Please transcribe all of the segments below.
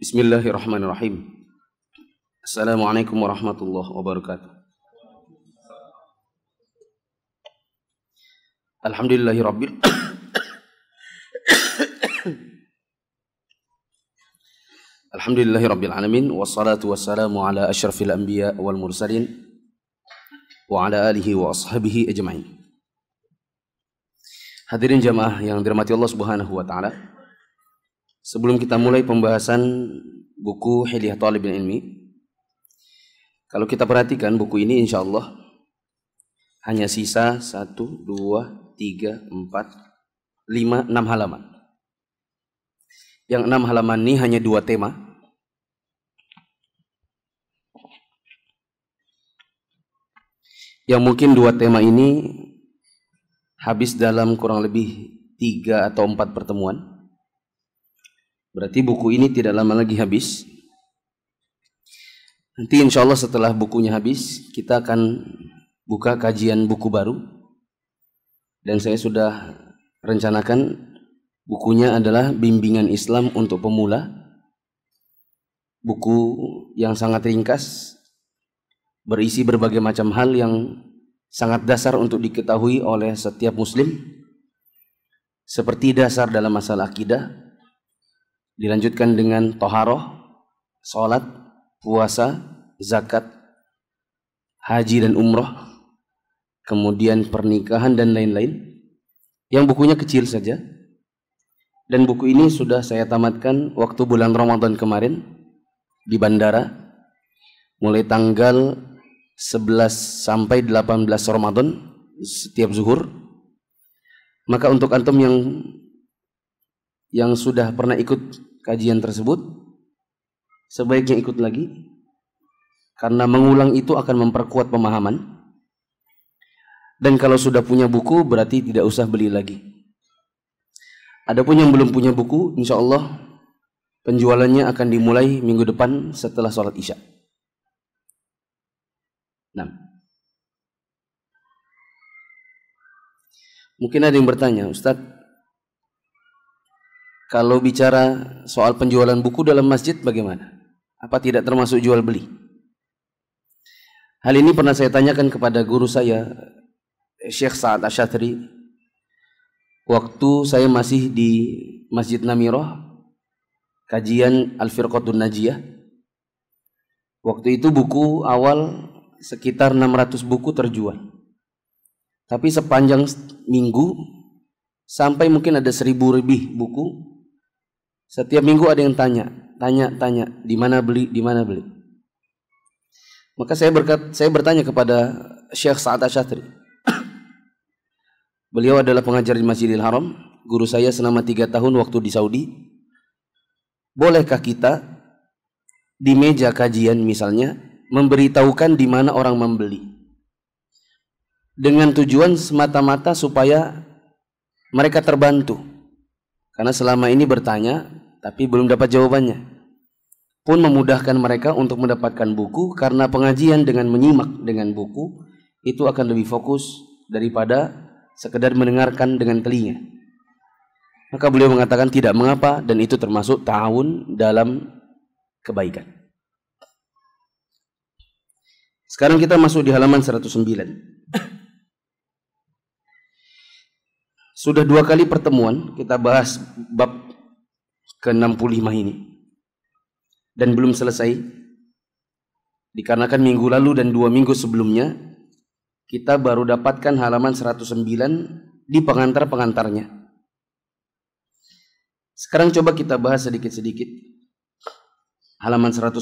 Bismillahirrahmanirrahim. Assalamualaikum warahmatullahi wabarakatuh. Alhamdulillahirabbil Alhamdulillahirabbil alamin wassalatu wassalamu ala asyrafil anbiya wal mursalin wa ala alihi wa ashabihi ajmain. Hadirin jamaah yang dirahmati Allah Subhanahu wa taala. Sebelum kita mulai pembahasan buku Hilyah Thalibul Ilmi, kalau kita perhatikan buku ini insya Allah hanya sisa 1, 2, 3, 4, 5, 6 halaman. Yang 6 halaman ini hanya 2 tema. Yang mungkin 2 tema ini habis dalam kurang lebih 3 atau 4 pertemuan. Berarti buku ini tidak lama lagi habis. Nanti insya Allah setelah bukunya habis, kita akan buka kajian buku baru. Dan saya sudah rencanakan bukunya adalah Bimbingan Islam untuk Pemula. Buku yang sangat ringkas, berisi berbagai macam hal yang sangat dasar untuk diketahui oleh setiap muslim. Seperti dasar dalam masalah akidah, dilanjutkan dengan toharoh, sholat, puasa, zakat, haji dan umroh, kemudian pernikahan dan lain-lain. Yang bukunya kecil saja. Dan buku ini sudah saya tamatkan waktu bulan Ramadan kemarin di bandara. Mulai tanggal 11 sampai 18 Ramadan setiap zuhur. Maka untuk antum yang sudah pernah ikut kajian tersebut, sebaiknya ikut lagi, karena mengulang itu akan memperkuat pemahaman. Dan kalau sudah punya buku berarti tidak usah beli lagi. Adapun yang belum punya buku, insya Allah penjualannya akan dimulai minggu depan setelah sholat isya. Nah, mungkin ada yang bertanya, Ustadz, kalau bicara soal penjualan buku dalam masjid bagaimana? Apa tidak termasuk jual beli? Hal ini pernah saya tanyakan kepada guru saya, Syekh Sa'ad Asy-Syadzili, waktu saya masih di Masjid Namiroh, kajian Al-Firqatun Najiyah. Waktu itu buku awal sekitar 600 buku terjual. Tapi sepanjang minggu sampai mungkin ada 1000 lebih buku. Setiap minggu ada yang tanya, di mana beli, di mana beli. Maka saya bertanya kepada Syekh Sa'ad Asy-Syadzili. Beliau adalah pengajar di Masjidil Haram, guru saya selama 3 tahun waktu di Saudi. Bolehkah kita di meja kajian misalnya memberitahukan di mana orang membeli? Dengan tujuan semata-mata supaya mereka terbantu. Karena selama ini bertanya tapi belum dapat jawabannya. Pun memudahkan mereka untuk mendapatkan buku, karena pengajian dengan menyimak dengan buku itu akan lebih fokus daripada sekedar mendengarkan dengan telinga. Maka beliau mengatakan tidak mengapa, dan itu termasuk ta'awun dalam kebaikan. Sekarang kita masuk di halaman 109. Sudah 2 kali pertemuan kita bahas bab ke-65 ini, dan belum selesai, dikarenakan minggu lalu dan 2 minggu sebelumnya kita baru dapatkan halaman 109 di pengantar-pengantarnya. Sekarang coba kita bahas sedikit-sedikit halaman 109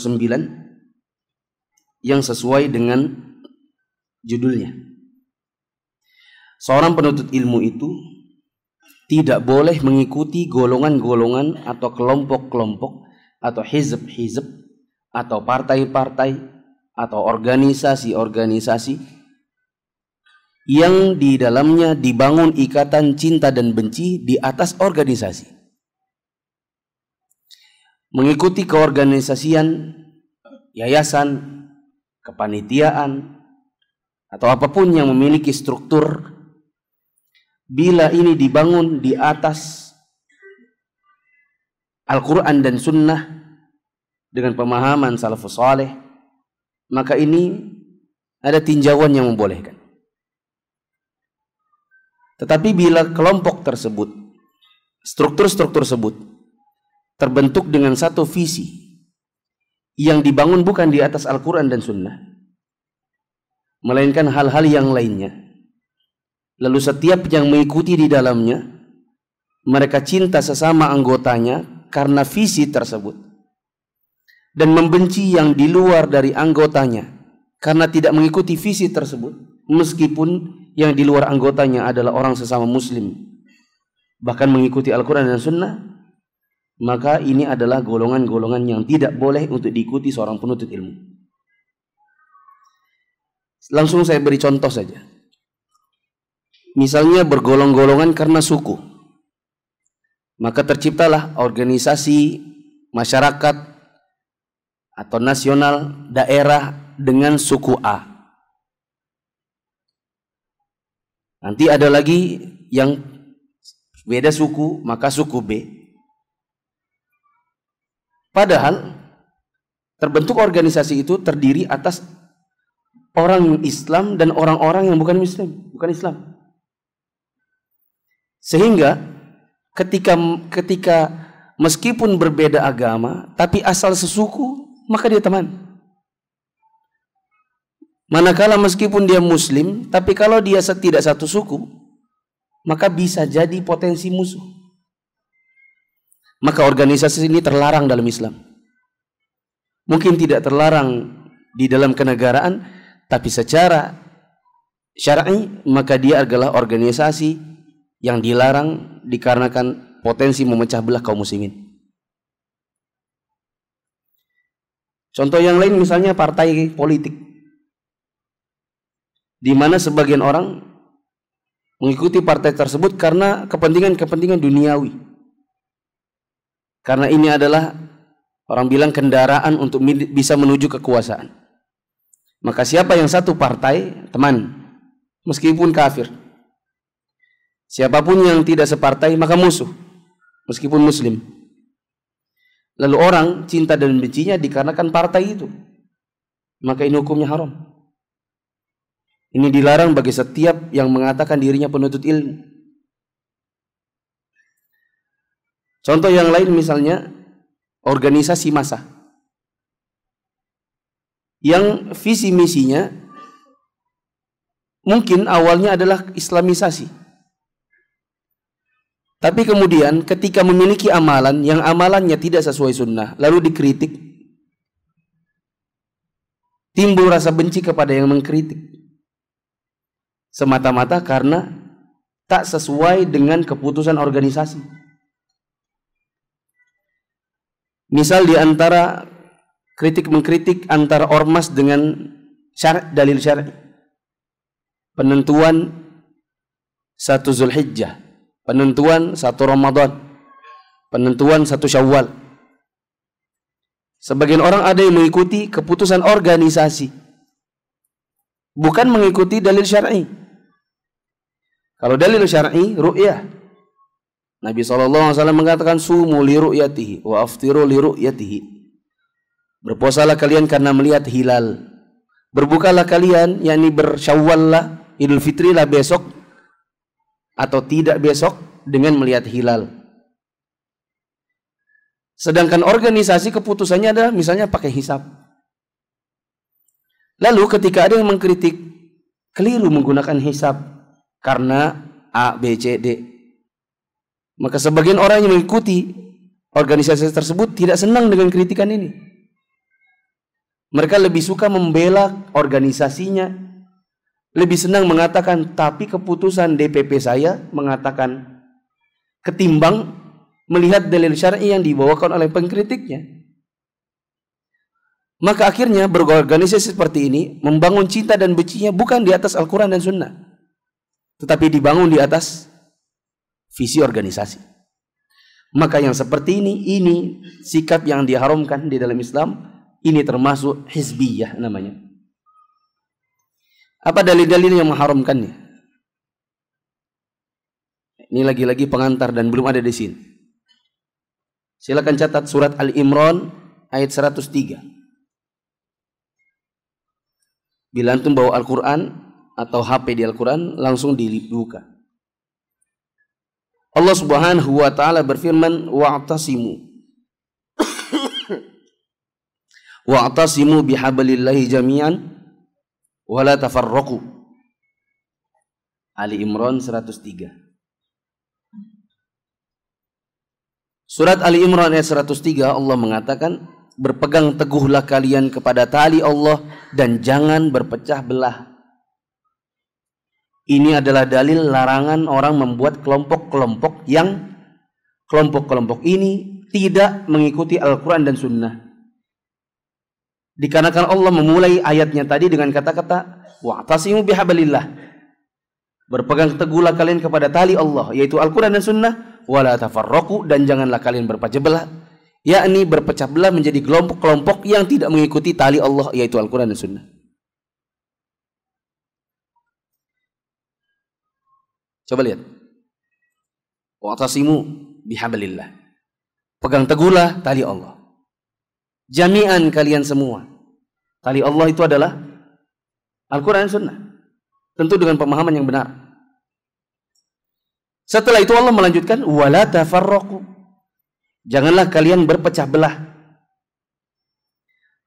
yang sesuai dengan judulnya. Seorang penuntut ilmu itu tidak boleh mengikuti golongan-golongan atau kelompok-kelompok atau hizb-hizb atau partai-partai atau organisasi-organisasi yang di dalamnya dibangun ikatan cinta dan benci di atas organisasi. Mengikuti keorganisasian, yayasan, kepanitiaan, atau apapun yang memiliki struktur, bila ini dibangun di atas Al-Quran dan Sunnah, dengan pemahaman salafus saleh, maka ini ada tinjauan yang membolehkan. Tetapi bila kelompok tersebut, struktur-struktur tersebut terbentuk dengan satu visi yang dibangun bukan di atas Al-Quran dan Sunnah, melainkan hal-hal yang lainnya, lalu setiap yang mengikuti di dalamnya, mereka cinta sesama anggotanya karena visi tersebut, dan membenci yang di luar dari anggotanya karena tidak mengikuti visi tersebut, meskipun yang di luar anggotanya adalah orang sesama muslim, bahkan mengikuti Al-Quran dan Sunnah, maka ini adalah golongan-golongan yang tidak boleh untuk diikuti seorang penuntut ilmu. Langsung saya beri contoh saja. Misalnya bergolong-golongan karena suku, maka terciptalah organisasi masyarakat atau nasional daerah dengan suku A. Nanti ada lagi yang beda suku, maka suku B. Padahal terbentuk organisasi itu terdiri atas orang Islam dan orang-orang yang bukan Muslim, bukan Islam. Sehingga ketika meskipun berbeda agama tapi asal sesuku, maka dia teman. Manakala meskipun dia Muslim, tapi kalau dia tidak satu suku, maka bisa jadi potensi musuh. Maka organisasi ini terlarang dalam Islam. Mungkin tidak terlarang di dalam kenegaraan, tapi secara syar'i maka dia adalah organisasi yang dilarang dikarenakan potensi memecah belah kaum muslimin. Contoh yang lain misalnya partai politik, di mana sebagian orang mengikuti partai tersebut karena kepentingan-kepentingan duniawi. Karena ini adalah, orang bilang, kendaraan untuk bisa menuju kekuasaan. Maka siapa yang satu partai, teman, meskipun kafir. Siapapun yang tidak separtai, maka musuh, meskipun muslim. Lalu orang cinta dan bencinya dikarenakan partai itu, maka ini hukumnya haram. Ini dilarang bagi setiap yang mengatakan dirinya penuntut ilmu. Contoh yang lain misalnya organisasi massa yang visi misinya mungkin awalnya adalah Islamisasi, tapi kemudian ketika memiliki amalan yang amalannya tidak sesuai sunnah, lalu dikritik, timbul rasa benci kepada yang mengkritik, semata-mata karena tak sesuai dengan keputusan organisasi. Misal di antara kritik-mengkritik antara ormas dengan dalil syar'i, penentuan 1 Zulhijjah, penentuan 1 Ramadan, penentuan 1 Syawal. Sebagian orang ada yang mengikuti keputusan organisasi, bukan mengikuti dalil syar'i. Kalau dalil syar'i, ru'yah. Nabi SAW mengatakan, sumu li ru'yatihi wa aftiru li ru'yatihi. Berpuasalah kalian karena melihat hilal. Berbukalah kalian, yakni bersyawallah, Idul Fitri lah besok atau tidak besok dengan melihat hilal. Sedangkan organisasi keputusannya adalah misalnya pakai hisab. Lalu ketika ada yang mengkritik keliru menggunakan hisab karena A, B, C, D, maka sebagian orang yang mengikuti organisasi tersebut tidak senang dengan kritikan ini. Mereka lebih suka membela organisasinya, lebih senang mengatakan tapi keputusan DPP saya mengatakan, ketimbang melihat dalil syar'i yang dibawakan oleh pengkritiknya. Maka akhirnya berorganisasi seperti ini membangun cinta dan bencinya bukan di atas Al-Quran dan Sunnah, tetapi dibangun di atas visi organisasi. Maka yang seperti ini sikap yang diharamkan di dalam Islam. Ini termasuk hizbiyah namanya. Apa dalil-dalil yang mengharamkannya? Ini lagi-lagi pengantar dan belum ada di sini. Silakan catat surat Al-Imran ayat 103. Bila antum bawa Al-Quran atau HP di Al-Quran, langsung dibuka. Allah Subhanahu wa taala berfirman, wa'tasimu bihablillahi jami'an wa la tafarraqu. Ali Imran 103. Surat Ali Imran ayat 103, Allah mengatakan, berpegang teguhlah kalian kepada tali Allah dan jangan berpecah belah. Ini adalah dalil larangan orang membuat kelompok-kelompok yang kelompok-kelompok ini tidak mengikuti Al-Quran dan Sunnah. Dikarenakan Allah memulai ayatnya tadi dengan kata-kata wa'tasimu bihablillah. Berpegang teguhlah kalian kepada tali Allah, yaitu Al-Quran dan Sunnah, wala tafarraqu, dan janganlah kalian berpecah belah. Yakni berpecah belah menjadi kelompok-kelompok yang tidak mengikuti tali Allah, yaitu Al-Quran dan Sunnah. Coba lihat. Wa'tasimu bihablillah. Pegang teguhlah tali Allah. Jami'an kalian semua. Tali Allah itu adalah Al-Quran dan Sunnah. Tentu dengan pemahaman yang benar. Setelah itu Allah melanjutkan, wala tafarraqu. Janganlah kalian berpecah belah.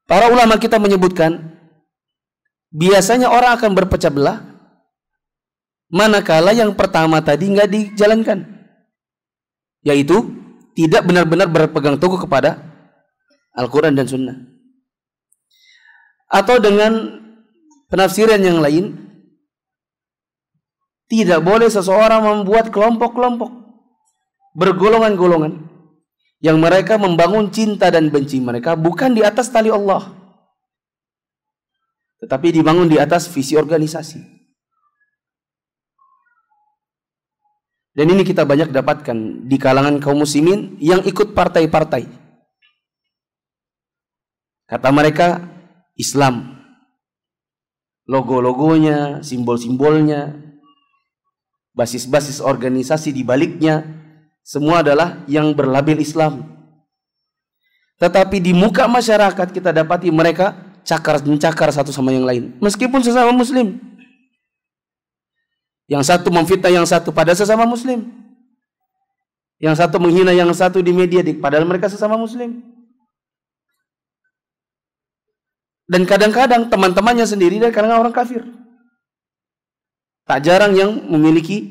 Para ulama kita menyebutkan, biasanya orang akan berpecah belah manakala yang pertama tadi nggak dijalankan, yaitu tidak benar-benar berpegang teguh kepada Al-Quran dan Sunnah. Atau dengan penafsiran yang lain, tidak boleh seseorang membuat kelompok-kelompok, bergolongan-golongan, yang mereka membangun cinta dan benci mereka bukan di atas tali Allah, tetapi dibangun di atas visi organisasi. Dan ini kita banyak dapatkan di kalangan kaum muslimin yang ikut partai-partai. Kata mereka Islam, logo-logonya, simbol-simbolnya, basis-basis organisasi di baliknya, semua adalah yang berlabel Islam. Tetapi di muka masyarakat kita dapati mereka cakar-mencakar satu sama yang lain, meskipun sesama muslim. Yang satu memfitnah yang satu pada sesama muslim. Yang satu menghina yang satu di media, padahal mereka sesama muslim. Dan kadang-kadang teman-temannya sendiri dari kalangan orang kafir. Tak jarang yang memiliki,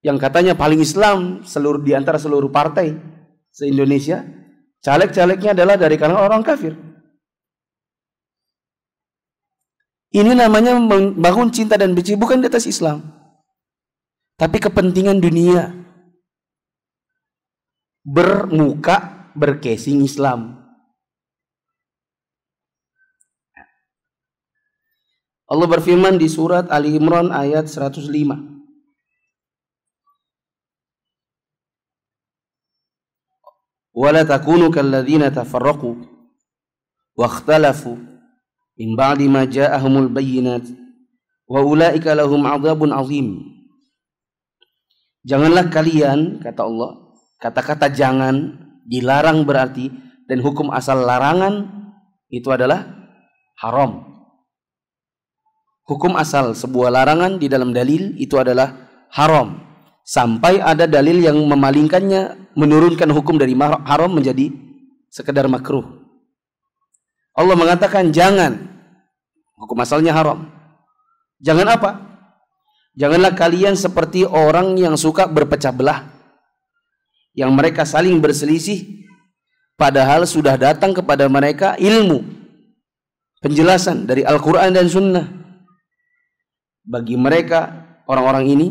yang katanya paling Islam di antara seluruh partai se-Indonesia, caleg-calegnya adalah dari kalangan orang kafir. Ini namanya membangun cinta dan benci bukan di atas Islam, tapi kepentingan dunia, bermuka bercasing Islam. Allah berfirman di surat Ali Imran ayat 105. Wala takunu kalladzina tafarraqu wa ikhtalafu min ba'di ma ja'ahumul bayyinat wa ulaika lahum 'adzabun 'adzim. Janganlah kalian, kata Allah, kata-kata jangan dilarang berarti, dan hukum asal larangan itu adalah haram. Hukum asal sebuah larangan di dalam dalil itu adalah haram, sampai ada dalil yang memalingkannya, menurunkan hukum dari haram menjadi sekedar makruh. Allah mengatakan jangan, hukum asalnya haram. Jangan apa? Janganlah kalian seperti orang yang suka berpecah belah, yang mereka saling berselisih, padahal sudah datang kepada mereka ilmu, penjelasan dari Al-Quran dan Sunnah. Bagi mereka, orang-orang ini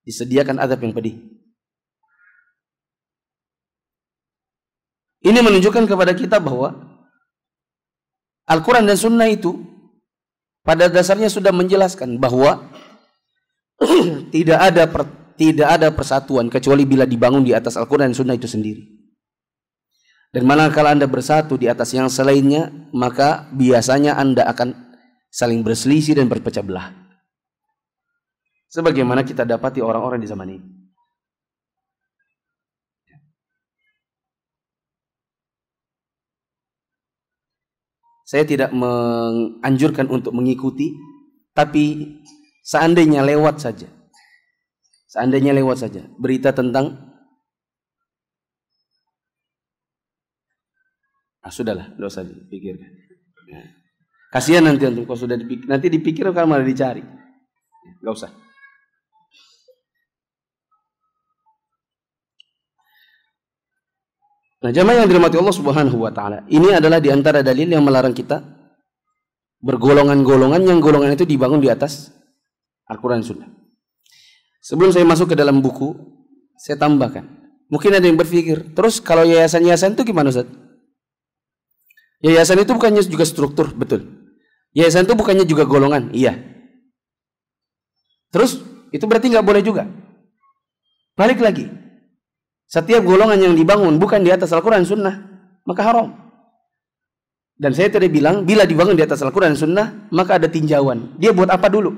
disediakan azab yang pedih. Ini menunjukkan kepada kita bahwa Al-Quran dan Sunnah itu pada dasarnya sudah menjelaskan bahwa tidak ada persatuan kecuali bila dibangun di atas Al-Quran dan Sunnah itu sendiri. Dan manakala Anda bersatu di atas yang selainnya, maka biasanya Anda akan saling berselisih dan berpecah belah. Sebagaimana kita dapati orang-orang di zaman ini. Saya tidak menganjurkan untuk mengikuti, tapi seandainya lewat saja berita tentang sudahlah, tidak usah dipikirkan. Kasihan nanti kalau sudah dipikir, nanti dipikir kan malah dicari. Enggak usah. Nah, jamaah yang dirahmati Allah Subhanahu wa taala, ini adalah di antara dalil yang melarang kita bergolongan-golongan yang golongan itu dibangun di atas Al-Qur'an Sunnah. Sebelum saya masuk ke dalam buku, saya tambahkan. Mungkin ada yang berpikir, terus kalau yayasan-yayasan itu gimana, Ustaz? Yayasan itu bukannya juga struktur, betul. Yayasan itu bukannya juga golongan, iya. Terus itu berarti nggak boleh juga. Balik lagi. Setiap golongan yang dibangun bukan di atas Al-Quran Sunnah, maka haram. Dan saya tadi bilang, bila dibangun di atas Al-Quran Sunnah, maka ada tinjauan. Dia buat apa dulu?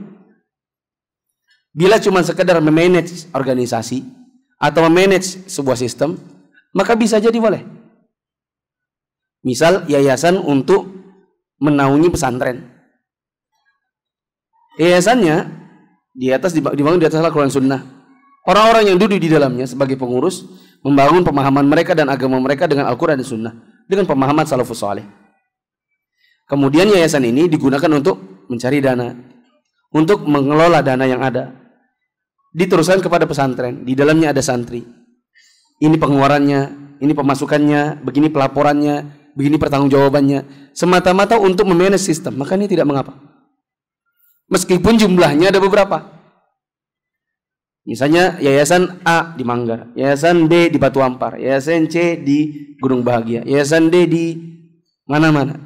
Bila cuma sekedar memanage organisasi atau memanage sebuah sistem, maka bisa jadi boleh. Misal yayasan untuk menaungi pesantren. Yayasannya dibangun di atas Al-Quran Sunnah. Orang-orang yang duduk di dalamnya sebagai pengurus membangun pemahaman mereka dan agama mereka dengan Al-Quran dan Sunnah, dengan pemahaman salafus saleh. Kemudian yayasan ini digunakan untuk mencari dana, untuk mengelola dana yang ada, diteruskan kepada pesantren. Di dalamnya ada santri. Ini pengeluarannya, ini pemasukannya, begini pelaporannya, begini pertanggungjawabannya. Semata-mata untuk memanage sistem, maka ini tidak mengapa. Meskipun jumlahnya ada beberapa. Misalnya yayasan A di Manggar, yayasan B di Batu Ampar, yayasan C di Gunung Bahagia, yayasan D di mana-mana.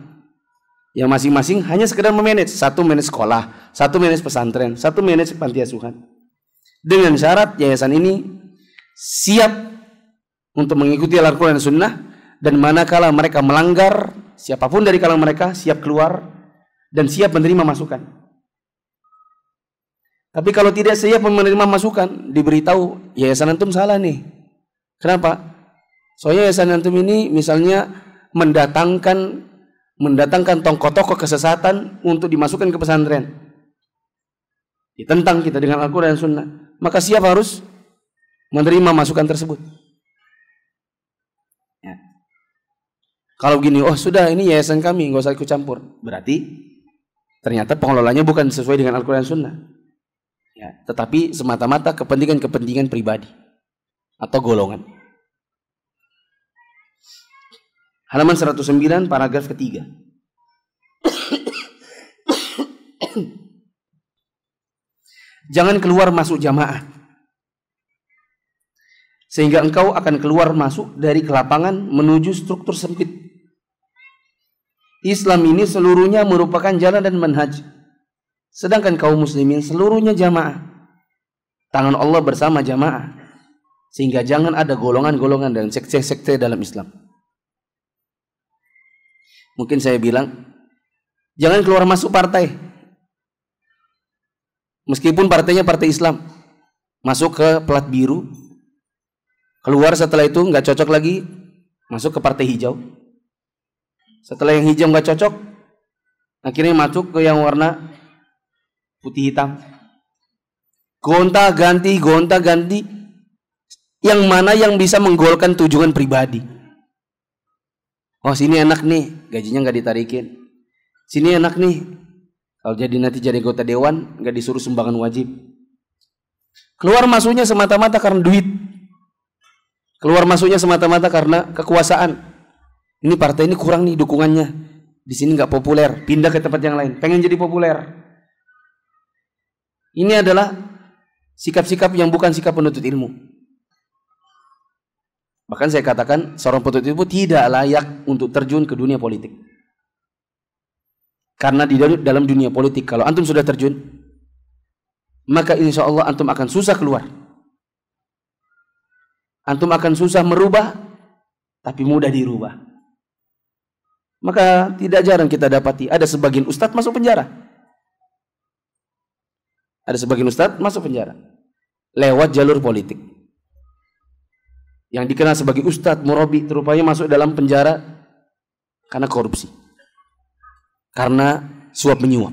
Yang masing-masing hanya sekedar memanage. Satu manage sekolah, satu manage pesantren, satu manage panti asuhan. Dengan syarat yayasan ini siap untuk mengikuti Al-Quran dan Sunnah, dan manakala mereka melanggar, siapapun dari kalangan mereka siap keluar dan siap menerima masukan. Tapi kalau tidak siap menerima masukan, diberitahu yayasan antum salah nih. Kenapa? Soalnya yayasan antum ini misalnya mendatangkan tokoh-tokoh kesesatan untuk dimasukkan ke pesantren. Ditentang kita dengan Al-Quran dan Sunnah. Maka siap harus menerima masukan tersebut. Ya. Kalau gini, oh sudah ini yayasan kami, nggak usah ikut campur. Berarti ternyata pengelolanya bukan sesuai dengan Al-Quran dan Sunnah. Ya, tetapi semata-mata kepentingan-kepentingan pribadi atau golongan. Halaman 109 paragraf ketiga. Jangan keluar masuk jamaah, sehingga engkau akan keluar masuk dari kelapangan menuju struktur sempit. Islam ini seluruhnya merupakan jalan dan manhaj. Sedangkan kaum muslimin seluruhnya jamaah. Tangan Allah bersama jamaah. Sehingga jangan ada golongan-golongan dan sekte-sekte dalam Islam. Mungkin saya bilang, jangan keluar masuk partai. Meskipun partainya partai Islam. Masuk ke plat biru. Keluar setelah itu nggak cocok lagi, masuk ke partai hijau. Setelah yang hijau nggak cocok, akhirnya masuk ke yang warna putih hitam. Gonta ganti. Yang mana yang bisa menggolkan tujuan pribadi. Oh sini enak nih, gajinya nggak ditarikin. Sini enak nih, kalau nanti jadi anggota dewan nggak disuruh sumbangan wajib. Keluar masuknya semata-mata karena duit. Keluar masuknya semata-mata karena kekuasaan. Ini partai ini kurang nih dukungannya. Di sini nggak populer, pindah ke tempat yang lain. Pengen jadi populer. Ini adalah sikap-sikap yang bukan sikap penuntut ilmu. Bahkan saya katakan seorang penuntut ilmu tidak layak untuk terjun ke dunia politik. Karena di dalam dunia politik kalau antum sudah terjun, maka insya Allah antum akan susah keluar. Antum akan susah merubah, tapi mudah dirubah. Maka tidak jarang kita dapati ada sebagian ustadz masuk penjara. Ada sebagian ustadz masuk penjara lewat jalur politik. Yang dikenal sebagai ustadz murabi, rupanya masuk dalam penjara karena korupsi. karena suap menyuap.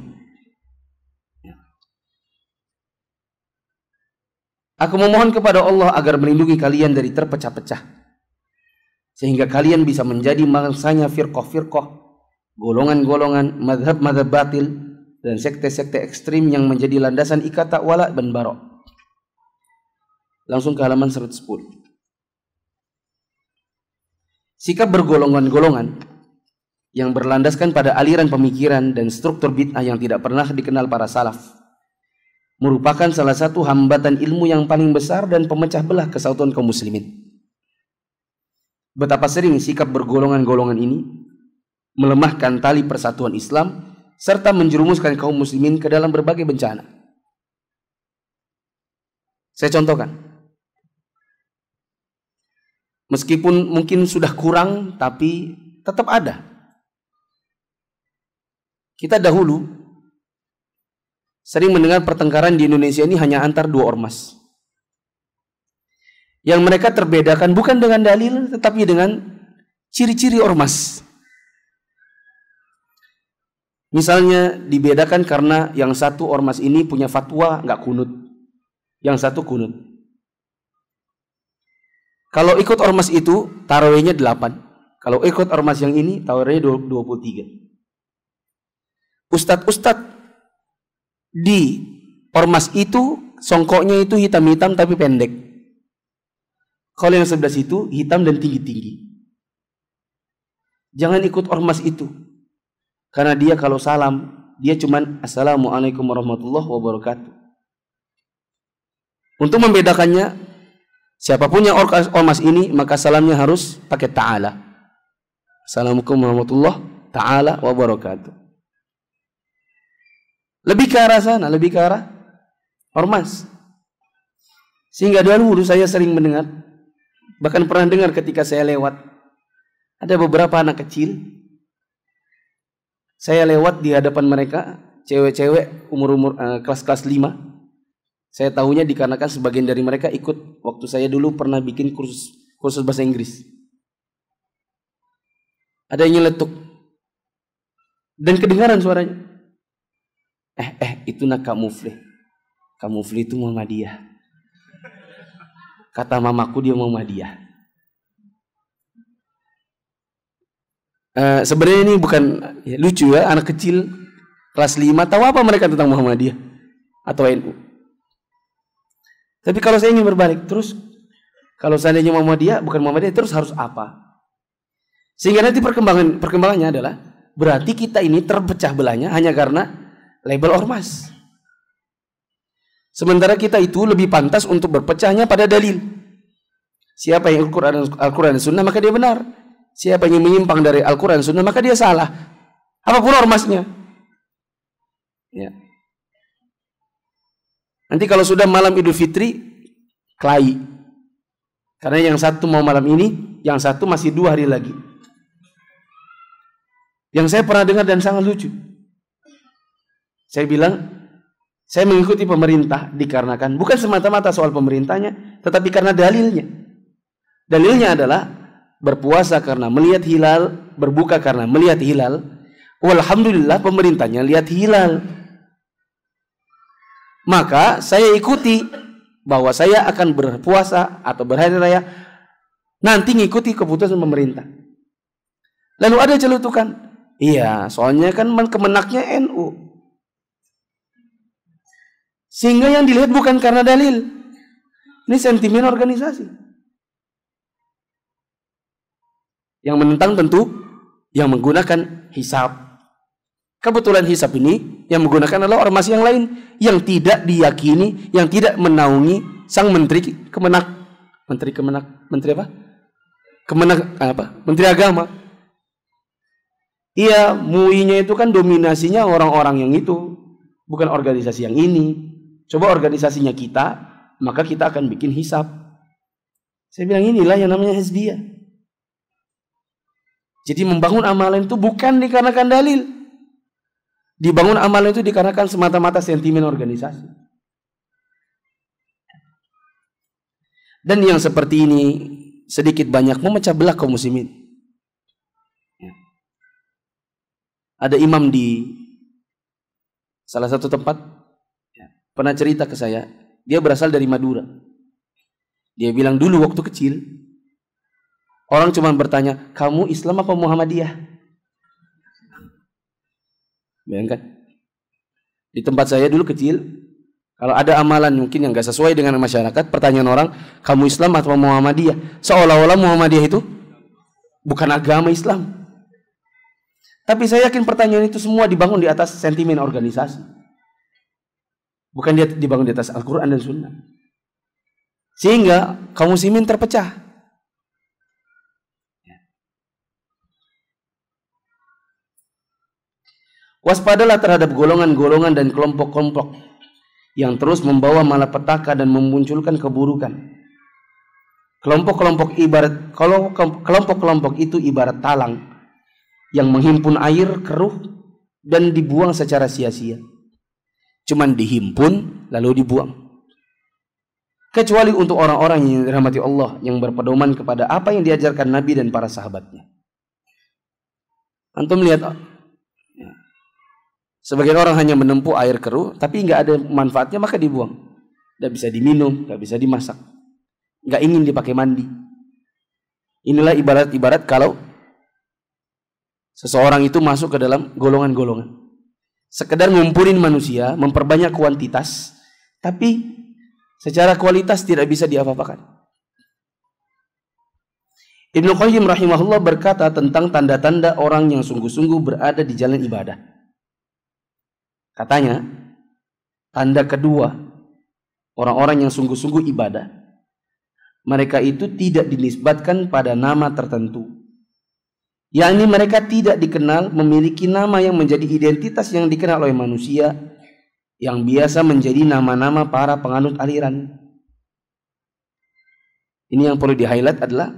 Aku memohon kepada Allah agar melindungi kalian dari terpecah-pecah, sehingga kalian bisa menjadi mangsanya firqah-firqah, golongan-golongan, madhab-madhab batil, dan sekte-sekte ekstrim yang menjadi landasan ikata wala dan barok. Langsung ke halaman 110. Sikap bergolongan-golongan yang berlandaskan pada aliran pemikiran dan struktur bid'ah yang tidak pernah dikenal para salaf merupakan salah satu hambatan ilmu yang paling besar dan pemecah belah kesatuan kaum muslimin. Betapa sering sikap bergolongan-golongan ini melemahkan tali persatuan Islam serta menjerumuskan kaum muslimin ke dalam berbagai bencana. Saya contohkan. Meskipun mungkin sudah kurang, tapi tetap ada. Kita dahulu sering mendengar pertengkaran di Indonesia ini hanya antar dua ormas, yang mereka terbedakan bukan dengan dalil, tetapi dengan ciri-ciri ormas. Misalnya dibedakan karena yang satu ormas ini punya fatwa nggak kunut, yang satu kunut. Kalau ikut ormas itu tarawihnya 8, kalau ikut ormas yang ini tarawihnya 23. Ustadz di ormas itu songkoknya itu hitam-hitam tapi pendek. Kalau yang sebelah situ hitam dan tinggi-tinggi. Jangan ikut ormas itu, karena dia kalau salam dia cuman assalamualaikum warahmatullahi wabarakatuh. Untuk membedakannya, siapapun yang ormas ini maka salamnya harus pakai ta'ala. Assalamualaikum warahmatullahi ta'ala wabarakatuh. Lebih ke arah sana, lebih ke arah ormas. Sehingga dulu saya sering mendengar, bahkan pernah dengar ketika saya lewat, ada beberapa anak kecil, saya lewat di hadapan mereka, cewek-cewek umur-umur kelas-kelas 5. Saya tahunya dikarenakan sebagian dari mereka ikut waktu saya dulu pernah bikin kursus bahasa Inggris. Ada yang nyeletuk dan kedengaran suaranya. Itu nak kamufle. Kamufle itu Muhammadiyah. Kata mamaku dia Muhammadiyah. Sebenarnya ini bukan lucu ya, anak kecil kelas 5 tahu apa mereka tentang Muhammadiyah atau NU. Tapi kalau saya ingin berbalik, terus kalau seandainya Muhammadiyah bukan Muhammadiyah, terus harus apa? Sehingga nanti perkembangannya adalah berarti kita ini terpecah belahnya hanya karena label ormas. Sementara kita itu lebih pantas untuk berpecahnya pada dalil. Siapa yang Al-Quran dan Sunnah maka dia benar. Siapa yang menyimpang dari Al-Quran dan Sunnah maka dia salah. Apapun ormasnya. Ya. Nanti kalau sudah malam Idul Fitri, kelahi. Karena yang satu mau malam ini, yang satu masih 2 hari lagi. Yang saya pernah dengar dan sangat lucu. Saya bilang, saya mengikuti pemerintah dikarenakan bukan semata-mata soal pemerintahnya, tetapi karena dalilnya. Dalilnya adalah berpuasa karena melihat hilal, berbuka karena melihat hilal. Walhamdulillah pemerintahnya lihat hilal. Maka saya ikuti bahwa saya akan berpuasa atau berhari raya nanti ngikuti keputusan pemerintah. Lalu ada celutukan, iya soalnya kan kemenaknya NU. Sehingga yang dilihat bukan karena dalil. Ini sentimen organisasi. Yang menentang tentu yang menggunakan hisab. Kebetulan hisab ini yang menggunakan adalah ormas yang lain yang tidak diyakini, yang tidak menaungi sang menteri Kemenak. Menteri apa? Menteri Agama. Iya, MUI-nya itu kan dominasinya orang-orang yang itu, bukan organisasi yang ini. Coba organisasinya kita, maka kita akan bikin hisab. Saya bilang inilah yang namanya hizbiyah. Jadi membangun amalan itu bukan dikarenakan dalil. Dibangun amalan itu dikarenakan semata-mata sentimen organisasi. Dan yang seperti ini sedikit banyak memecah belah kaum muslimin. Ada imam di salah satu tempat pernah cerita ke saya, dia berasal dari Madura. Dia bilang dulu waktu kecil orang cuma bertanya, kamu Islam apa Muhammadiyah? Bayangkan. Di tempat saya dulu kecil, kalau ada amalan mungkin yang gak sesuai dengan masyarakat, pertanyaan orang, kamu Islam atau Muhammadiyah? Seolah-olah Muhammadiyah itu bukan agama Islam. Tapi saya yakin pertanyaan itu semua dibangun di atas sentimen organisasi. Bukan dibangun di atas Al-Quran dan Sunnah. Sehingga kaum muslimin terpecah. Waspadalah terhadap golongan-golongan dan kelompok-kelompok yang terus membawa malapetaka dan memunculkan keburukan. Kelompok-kelompok itu ibarat talang yang menghimpun air keruh dan dibuang secara sia-sia. Cuman dihimpun lalu dibuang. Kecuali untuk orang-orang yang dirahmati Allah, yang berpedoman kepada apa yang diajarkan Nabi dan para sahabatnya. Antum lihat, sebagian orang hanya menempuh air keruh, tapi nggak ada manfaatnya maka dibuang. Nggak bisa diminum, nggak bisa dimasak, nggak ingin dipakai mandi. Inilah ibarat kalau seseorang itu masuk ke dalam golongan-golongan. Sekedar ngumpulin manusia, memperbanyak kuantitas, tapi secara kualitas tidak bisa diapa-apakan. Ibnu Qayyim rahimahullah berkata tentang tanda-tanda orang yang sungguh-sungguh berada di jalan ibadah. Katanya, tanda kedua orang-orang yang sungguh-sungguh ibadah, mereka itu tidak dinisbatkan pada nama tertentu. Yakni mereka tidak dikenal memiliki nama yang menjadi identitas yang dikenal oleh manusia, yang biasa menjadi nama-nama para penganut aliran. Ini yang perlu di-highlight adalah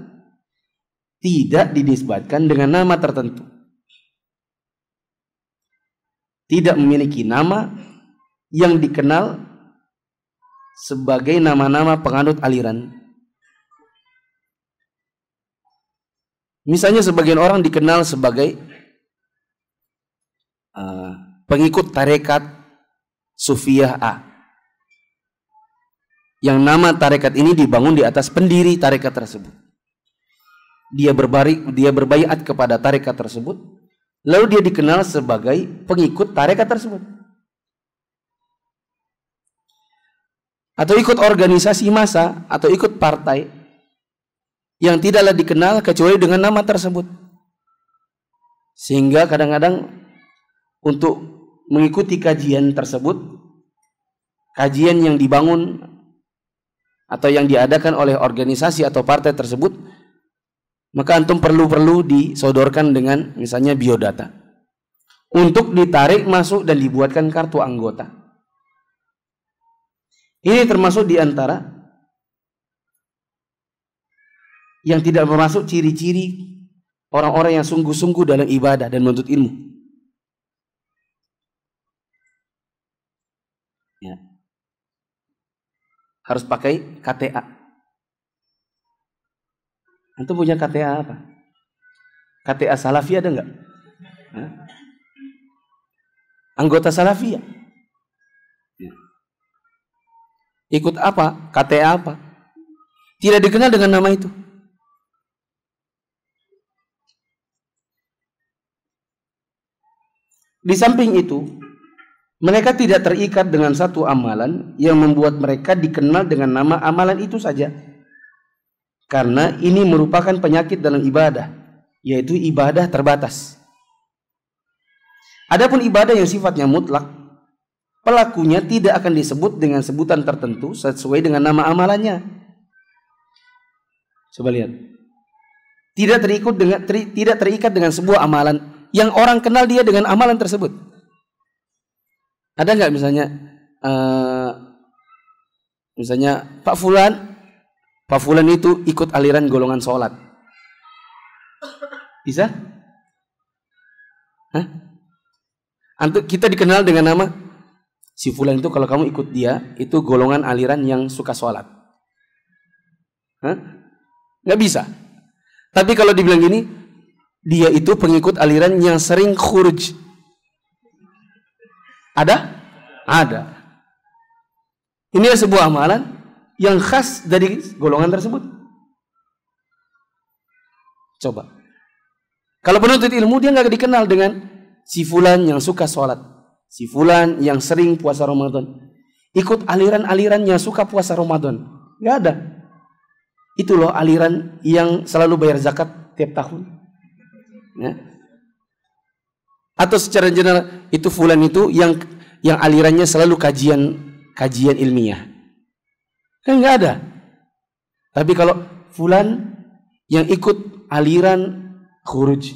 tidak dinisbatkan dengan nama tertentu. Tidak memiliki nama yang dikenal sebagai nama-nama penganut aliran. Misalnya sebagian orang dikenal sebagai pengikut tarekat Sufiyah A, yang nama tarekat ini dibangun di atas pendiri tarekat tersebut. Dia berbaiat kepada tarekat tersebut, lalu dia dikenal sebagai pengikut tarekat tersebut. Atau ikut organisasi massa, atau ikut partai yang tidaklah dikenal kecuali dengan nama tersebut. Sehingga kadang-kadang untuk mengikuti kajian tersebut, kajian yang dibangun atau yang diadakan oleh organisasi atau partai tersebut, maka antum perlu disodorkan dengan misalnya biodata untuk ditarik masuk dan dibuatkan kartu anggota. Ini termasuk di antara yang tidak termasuk ciri-ciri orang-orang yang sungguh-sungguh dalam ibadah dan menuntut ilmu. Ya. Harus pakai KTA. Antum punya KTA apa? KTA Salafi ada nggak? Anggota Salafi ya? Ikut apa? KTA apa? Tidak dikenal dengan nama itu. Di samping itu, mereka tidak terikat dengan satu amalan yang membuat mereka dikenal dengan nama amalan itu saja. Karena ini merupakan penyakit dalam ibadah, yaitu ibadah terbatas. Adapun ibadah yang sifatnya mutlak, pelakunya tidak akan disebut dengan sebutan tertentu sesuai dengan nama amalannya. Coba lihat. Tidak terikat dengan sebuah amalan yang orang kenal dia dengan amalan tersebut. Ada nggak misalnya Pak Fulan itu ikut aliran golongan sholat, bisa? Hah? Kita dikenal dengan nama si Fulan itu, kalau kamu ikut dia itu golongan aliran yang suka sholat. Hah? Nggak bisa. Tapi kalau dibilang gini, dia itu pengikut aliran yang sering khuruj Ada? Ada. Ini sebuah amalan yang khas dari golongan tersebut. Coba. Kalau penuntut ilmu dia nggak dikenal dengan si fulan yang suka sholat, si fulan yang sering puasa Ramadan, ikut aliran-aliran yang suka puasa Ramadan. Nggak ada. Itu loh aliran yang selalu bayar zakat tiap tahun. Ya. Atau secara general itu fulan itu yang alirannya selalu kajian ilmiah. Kan nggak ada. Tapi kalau fulan yang ikut aliran khuruj,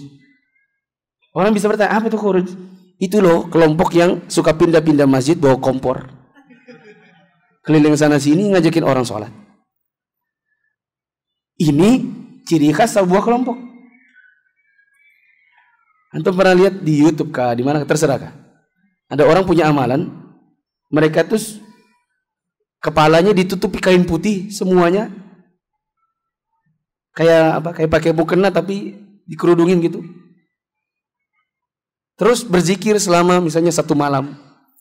orang bisa bertanya, apa itu khuruj? Itu loh kelompok yang suka pindah-pindah masjid bawa kompor, keliling sana sini ngajakin orang sholat. Ini ciri khas sebuah kelompok. Antum pernah lihat di YouTube kah, di mana terserah kah? Ada orang punya amalan, mereka tuh kepalanya ditutupi kain putih semuanya, kayak apa? Kayak pakai mukena tapi dikerudungin gitu. Terus berzikir selama misalnya 1 malam.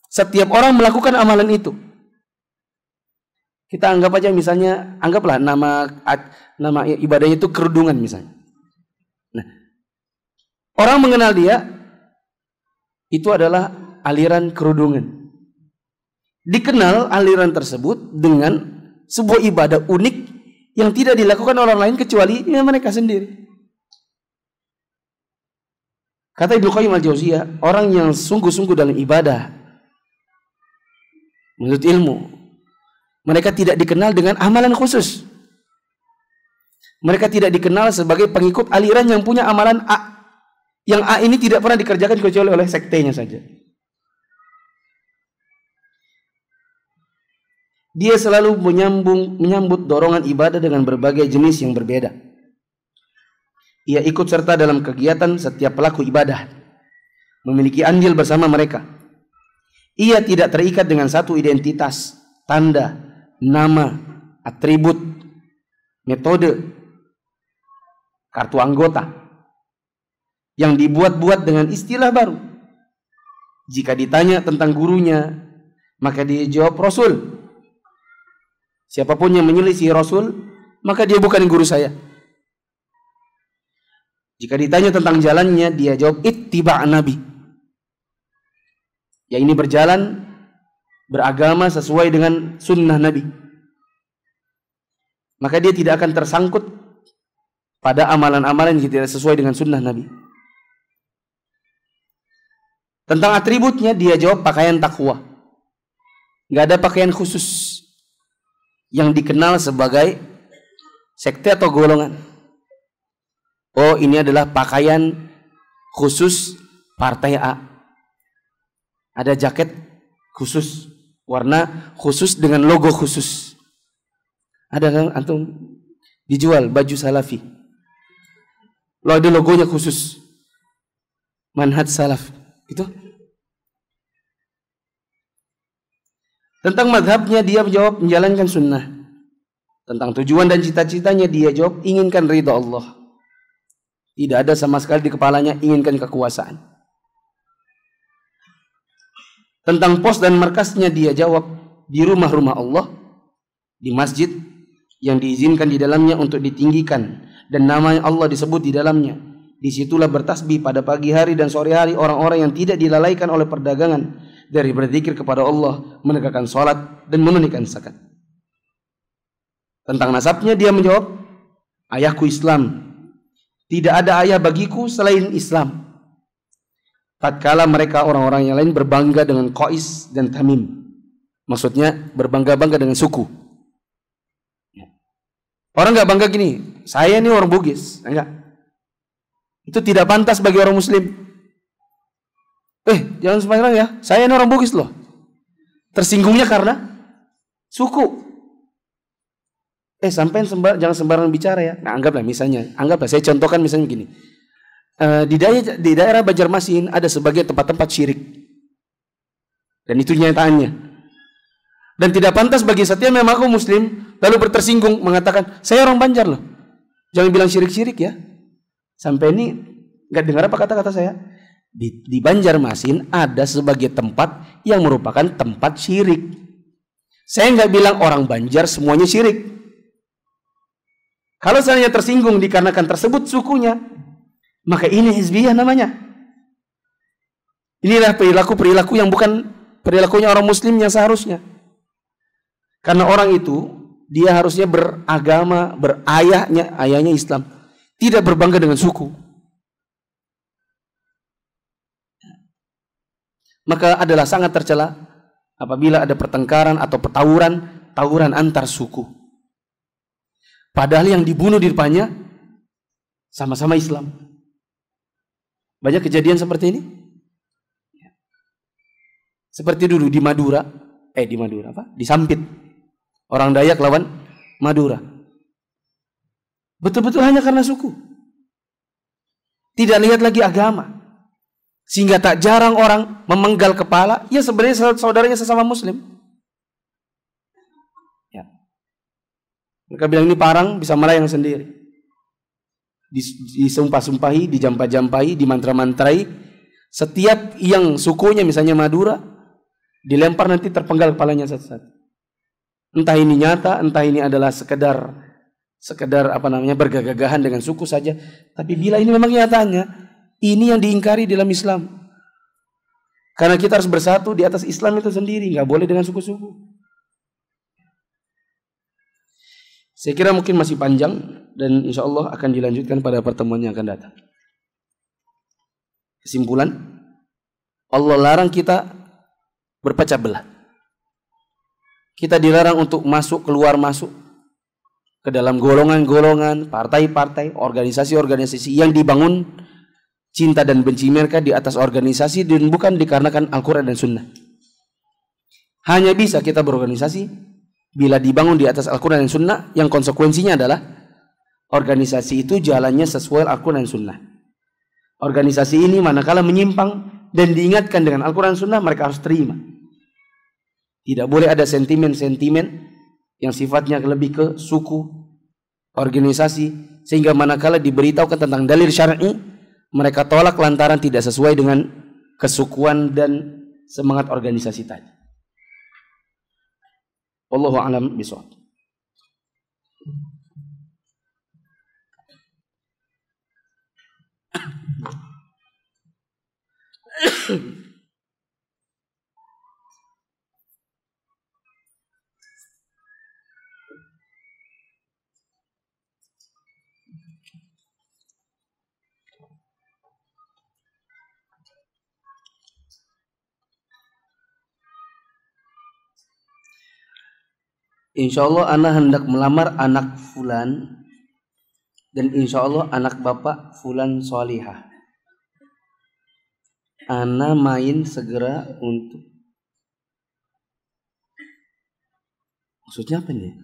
Setiap orang melakukan amalan itu. Kita anggap aja misalnya, anggaplah nama ibadahnya itu kerudungan misalnya. Nah, orang mengenal dia itu adalah aliran kerudungan. Dikenal aliran tersebut dengan sebuah ibadah unik yang tidak dilakukan orang lain kecuali mereka sendiri. Kata Ibnu Qayyim al-Jauziyah, orang yang sungguh-sungguh dalam ibadah, menurut ilmu, mereka tidak dikenal dengan amalan khusus. Mereka tidak dikenal sebagai pengikut aliran yang punya amalan A. Yang A ini tidak pernah dikerjakan kecuali oleh sektenya saja. Dia selalu menyambut dorongan ibadah dengan berbagai jenis yang berbeda. Ia ikut serta dalam kegiatan setiap pelaku ibadah, memiliki andil bersama mereka. Ia tidak terikat dengan satu identitas, tanda, nama, atribut, metode, kartu anggota yang dibuat-buat dengan istilah baru. Jika ditanya tentang gurunya, maka dia jawab Rasul. Siapapun yang menyelisih Rasul, maka dia bukan guru saya. Jika ditanya tentang jalannya, dia jawab ittiba' Nabi. Ya, ini berjalan beragama sesuai dengan sunnah Nabi. Maka dia tidak akan tersangkut pada amalan-amalan yang tidak sesuai dengan sunnah Nabi. Tentang atributnya, dia jawab pakaian takwa. Gak ada pakaian khusus yang dikenal sebagai sekte atau golongan. Oh, ini adalah pakaian khusus partai A. Ada jaket khusus, warna khusus dengan logo khusus. Ada kan antum dijual baju salafi, lo ada logonya khusus, manhaj salaf itu. Tentang madhabnya dia menjawab menjalankan sunnah. Tentang tujuan dan cita-citanya dia jawab inginkan ridha Allah. Tidak ada sama sekali di kepalanya inginkan kekuasaan. Tentang pos dan markasnya dia jawab di rumah-rumah Allah, di masjid yang diizinkan di dalamnya untuk ditinggikan dan nama Allah disebut di dalamnya. Disitulah bertasbih pada pagi hari dan sore hari orang-orang yang tidak dilalaikan oleh perdagangan dari berzikir kepada Allah, menegakkan salat dan menunaikan zakat. Tentang nasabnya dia menjawab, ayahku Islam. Tidak ada ayah bagiku selain Islam. Tatkala mereka orang-orang yang lain berbangga dengan Qais dan Tamim. Maksudnya berbangga-bangga dengan suku. Orang nggak bangga gini, saya ini orang Bugis, enggak. Itu tidak pantas bagi orang Muslim. Jangan sembarang ya, saya ini orang Bugis loh. Tersinggungnya karena suku. Jangan sembarangan bicara ya. Nah, anggaplah saya contohkan misalnya begini. Di daerah Banjarmasin ada sebagian tempat-tempat syirik. Dan itu nyataannya. Dan tidak pantas bagi setiap yang mengaku Muslim lalu bertersinggung mengatakan, saya orang Banjar loh. Jangan bilang syirik-syirik ya. Sampai ini nggak dengar apa kata-kata saya. Di Banjarmasin ada sebagai tempat yang merupakan tempat syirik. Saya nggak bilang orang Banjar semuanya syirik. Kalau seandainya tersinggung dikarenakan tersebut sukunya, maka ini hizbiyah namanya. Inilah perilaku-perilaku yang bukan perilakunya orang muslim yang seharusnya. Karena orang itu dia harusnya beragama, ayahnya Islam, tidak berbangga dengan suku. Maka adalah sangat tercela apabila ada pertengkaran atau tawuran antar suku. Padahal yang dibunuh di depannya sama-sama Islam. Banyak kejadian seperti ini. Seperti dulu di Madura, di Sampit. Orang Dayak lawan Madura. Betul-betul hanya karena suku. Tidak lihat lagi agama. Sehingga tak jarang orang memenggal kepala, ya sebenarnya saudaranya sesama muslim. Ya. Mereka bilang ini parang bisa melayang sendiri. Disumpah-sumpahi, dijampah-jampahi, dimantra-mantrai. Setiap yang sukunya misalnya Madura, dilempar nanti terpenggal kepalanya satu-satu. Entah ini nyata, entah ini adalah sekedar bergagah-gagahan dengan suku saja. Tapi bila ini memang nyatanya, ini yang diingkari dalam Islam. Karena kita harus bersatu di atas Islam itu sendiri, nggak boleh dengan suku-suku. Saya kira mungkin masih panjang dan insya Allah akan dilanjutkan pada pertemuan yang akan datang. Kesimpulan, Allah larang kita berpecah belah. Kita dilarang untuk keluar masuk ke dalam golongan-golongan, partai-partai, organisasi-organisasi yang dibangun cinta dan benci mereka di atas organisasi dan bukan dikarenakan Al-Quran dan Sunnah. Hanya bisa kita berorganisasi bila dibangun di atas Al-Quran dan Sunnah, yang konsekuensinya adalah organisasi itu jalannya sesuai Al-Quran dan Sunnah. Organisasi ini manakala menyimpang dan diingatkan dengan Al-Quran dan Sunnah, mereka harus terima. Tidak boleh ada sentimen-sentimen yang sifatnya lebih ke suku, organisasi, sehingga manakala diberitahukan tentang dalil syar'i, mereka tolak lantaran tidak sesuai dengan kesukuan dan semangat organisasi tadi. Wallahu a'lam bishawab. Insya Allah anak hendak melamar anak fulan dan insya Allah anak bapak fulan solihah. Ana main segera untuk. Maksudnya apa nih?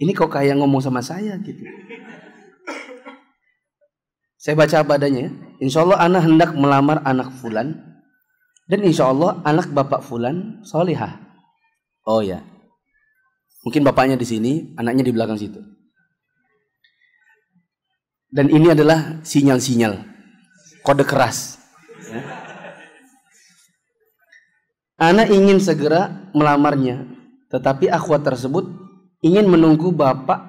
Ini kok kayak ngomong sama saya gitu. Saya baca apa adanya ya. Insya Allah ana hendak melamar anak fulan dan insya Allah anak bapak fulan solihah. Oh ya, mungkin bapaknya di sini, anaknya di belakang situ. Dan ini adalah sinyal-sinyal, kode keras. Ya. Anak ingin segera melamarnya, tetapi akhwat tersebut ingin menunggu bapak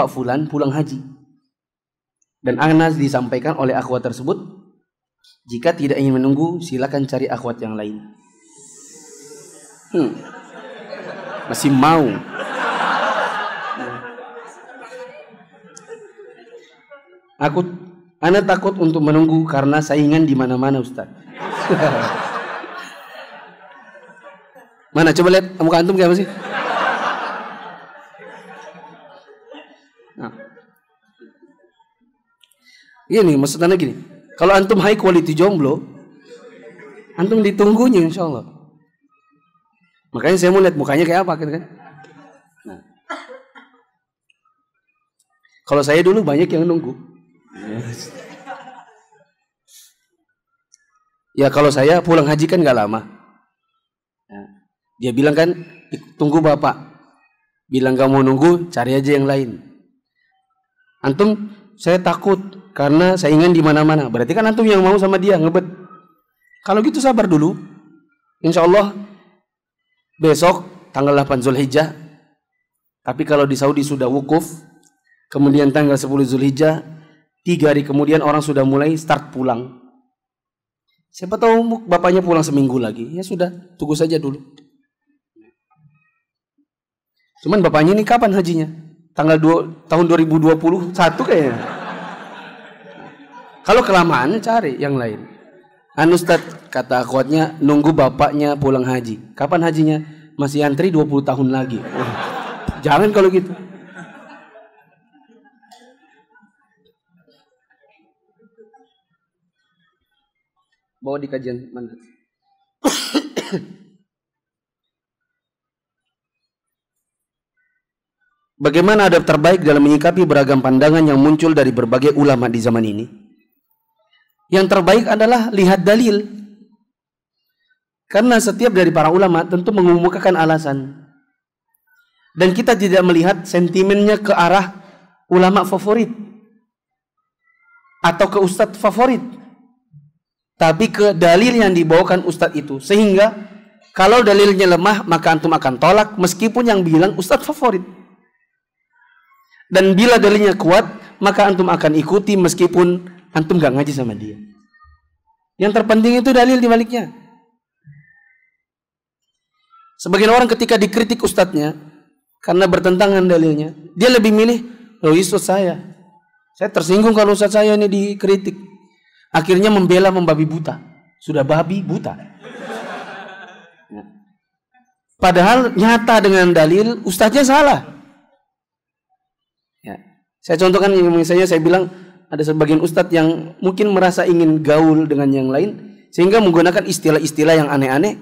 fulan pulang haji. Dan anak disampaikan oleh akhwat tersebut, jika tidak ingin menunggu, silakan cari akhwat yang lain. Masih mau. Ana takut untuk menunggu karena saingan di mana-mana, Ustaz. Mana coba lihat muka antum kayak apa sih? Nah. Gini, maksudnya gini. Kalau antum high quality jomblo, antum ditunggunya insya Allah. Makanya saya mau lihat mukanya kayak apa kan? Nah. Kalau saya dulu banyak yang nunggu. Ya kalau saya pulang haji kan gak lama. Dia bilang kan, tunggu bapak. Bilang gak mau nunggu, cari aja yang lain. Antum, saya takut karena saingan di mana-mana. Berarti kan antum yang mau sama dia ngebet. Kalau gitu sabar dulu. Insya Allah besok tanggal 8 Zulhijjah. Tapi kalau di Saudi sudah wukuf, kemudian tanggal 10 Zulhijjah, 3 hari kemudian orang sudah mulai start pulang. Siapa tahu bapaknya pulang seminggu lagi. Ya sudah, tunggu saja dulu. Cuman bapaknya ini kapan hajinya? Tahun 2021 kayaknya. Kalau kelamaan cari yang lain. Ustaz, kata akhwatnya, nunggu bapaknya pulang haji. Kapan hajinya? Masih antri 20 tahun lagi. Jangan kalau gitu. Bawa di kajian mana? Bagaimana adab terbaik dalam menyikapi beragam pandangan yang muncul dari berbagai ulama di zaman ini? Yang terbaik adalah lihat dalil. Karena setiap dari para ulama tentu mengemukakan alasan. Dan kita tidak melihat sentimennya ke arah ulama favorit atau ke ustadz favorit, tapi ke dalil yang dibawakan ustadz itu. Sehingga kalau dalilnya lemah, maka antum akan tolak meskipun yang bilang ustadz favorit. Dan bila dalilnya kuat, maka antum akan ikuti meskipun antum gak ngaji sama dia. Yang terpenting itu dalil di baliknya. Sebagian orang ketika dikritik ustadznya karena bertentangan dalilnya, dia lebih milih, loh ustadz saya tersinggung kalau ustadz saya ini dikritik. Akhirnya membela membabi buta. Sudah babi buta. Padahal nyata dengan dalil ustadznya salah. Ya. Saya contohkan misalnya, saya bilang ada sebagian ustadz yang mungkin merasa ingin gaul dengan yang lain, sehingga menggunakan istilah-istilah yang aneh-aneh,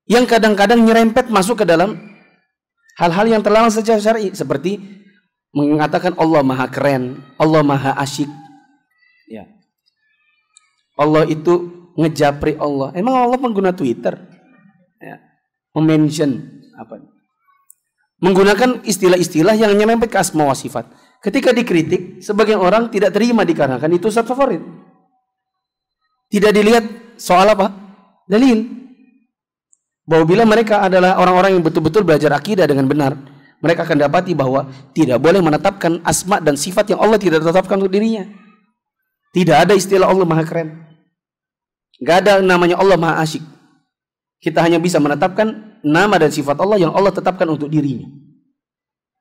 yang kadang-kadang nyerempet masuk ke dalam hal-hal yang terlarang secara syar'i, seperti mengatakan Allah maha keren, Allah maha asyik, ya. Allah itu ngejapri Allah. Emang Allah pengguna Twitter? Ya. Mention apa? Menggunakan istilah-istilah yang nyerempet ke asma wa sifat. Ketika dikritik, sebagian orang tidak terima dikarenakan itu ustadz favorit. Tidak dilihat soal apa? Dalil. Bahwa bila mereka adalah orang-orang yang betul-betul belajar akidah dengan benar, mereka akan dapati bahwa tidak boleh menetapkan asma dan sifat yang Allah tidak tetapkan untuk dirinya. Tidak ada istilah Allah maha keren. Gak ada namanya Allah maha asyik. Kita hanya bisa menetapkan nama dan sifat Allah yang Allah tetapkan untuk dirinya.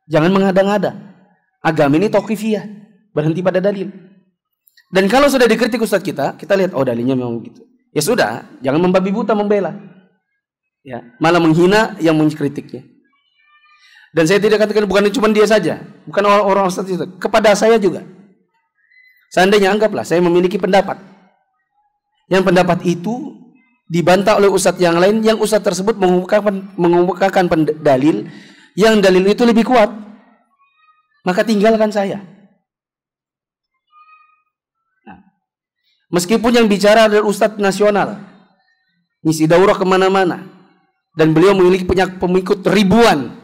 Jangan mengada-ngada. Agama ini tauqifiyah, berhenti pada dalil. Dan kalau sudah dikritik ustadz kita lihat, oh dalilnya memang begitu. Ya sudah, jangan membabi buta membela. Ya, malah menghina yang mengkritiknya. Dan saya tidak katakan bukan cuma dia saja, bukan orang-orang ustadz itu, kepada saya juga. Seandainya anggaplah saya memiliki pendapat, yang pendapat itu dibantah oleh ustadz yang lain, yang ustadz tersebut mengemukakan dalil, yang dalil itu lebih kuat, maka tinggalkan saya. Nah, meskipun yang bicara adalah ustadz nasional, ngisi daurah kemana-mana, dan beliau memiliki pengikut ribuan,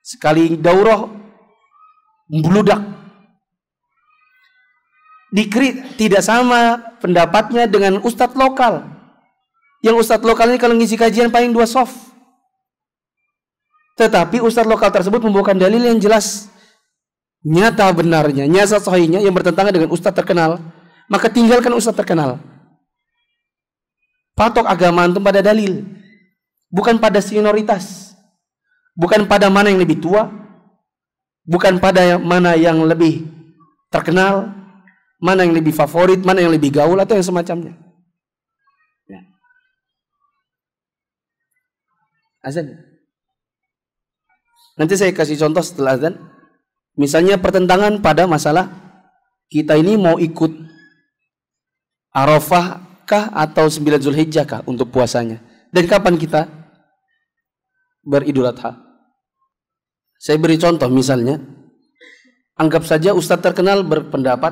sekali daurah membludak, tidak sama pendapatnya dengan ustadz lokal. Yang ustadz lokal ini kalau ngisi kajian paling 2 soft. Tetapi ustadz lokal tersebut membawakan dalil yang jelas, nyata benarnya, nyata sahihnya yang bertentangan dengan ustadz terkenal, maka tinggalkan ustadz terkenal. Patok agama antum pada dalil, bukan pada senioritas, bukan pada mana yang lebih tua, bukan pada mana yang lebih terkenal, mana yang lebih favorit, mana yang lebih gaul atau yang semacamnya. Ya. Azan. Nanti saya kasih contoh setelah azan. Misalnya pertentangan pada masalah kita ini mau ikut Arafah kah atau 9 Zulhijjah kah untuk puasanya, dan kapan kita beridul adha. Saya beri contoh, misalnya anggap saja ustadz terkenal berpendapat,